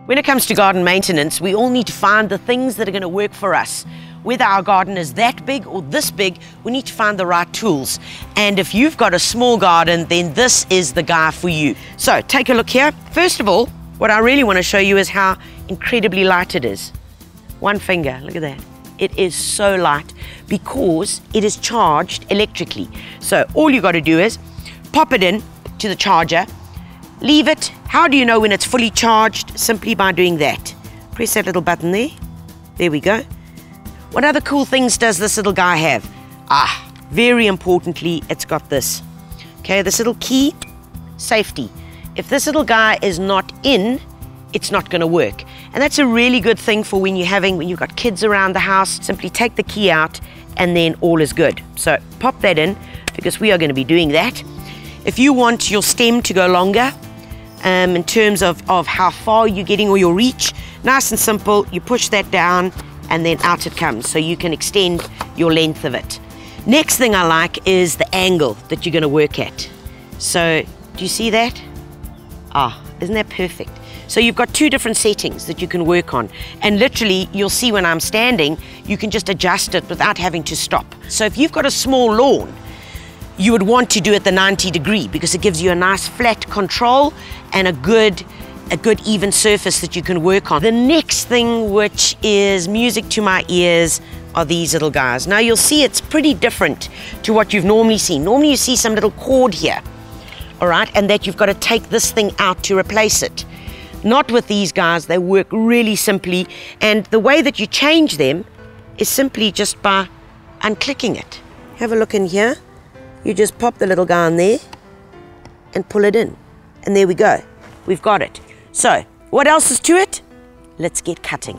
When it comes to garden maintenance, we all need to find the things that are going to work for us. Whether our garden is that big or this big, we need to find the right tools. And if you've got a small garden, then this is the guy for you. So take a look here. First of all, what I really want to show you is how incredibly light it is. One finger, look at that. It is so light because it is charged electrically. So all you got to do is pop it in to the charger, leave it. How do you know when it's fully charged? Simply by doing that. Press that little button there. There we go. What other cool things does this little guy have? Very importantly, it's got this. Okay, this little key, safety. If this little guy is not in, it's not going to work. And that's a really good thing for when you've got kids around the house. Simply take the key out and then all is good. So pop that in because we are going to be doing that. If you want your stem to go longer, in terms of how far you're getting or your reach, nice and simple, you push that down and then out it comes, so you can extend your length of it. Next thing I like is the angle that you're going to work at. So do you see that? Isn't that perfect? So you've got two different settings that you can work on, and literally you'll see when I'm standing you can just adjust it without having to stop. So if you've got a small lawn, you would want to do it the 90 degree because it gives you a nice flat control and a good even surface that you can work on. The next thing, which is music to my ears, are these little guys. Now you'll see it's pretty different to what you've normally seen. Normally you see some little cord here, all right, and that you've got to take this thing out to replace it. Not with these guys. They work really simply, and the way that you change them is simply just by unclicking it. Have a look in here. You just pop the little guy in there and pull it in. And there we go. We've got it. So, what else is to it? Let's get cutting.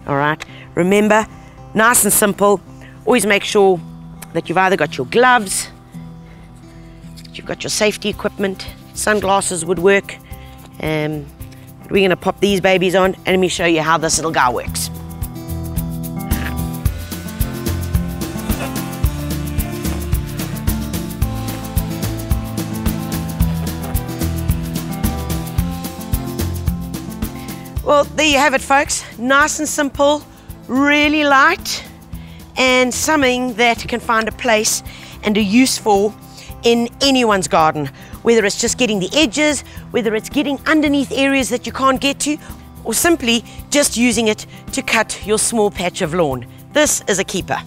All right. Remember, nice and simple. Always make sure that you've either got your gloves, you've got your safety equipment, sunglasses would work. We're going to pop these babies on and let me show you how this little guy works. Well, there you have it, folks. Nice and simple, really light, and something that can find a place and a use for in anyone's garden, whether it's just getting the edges, whether it's getting underneath areas that you can't get to, or simply just using it to cut your small patch of lawn. This is a keeper.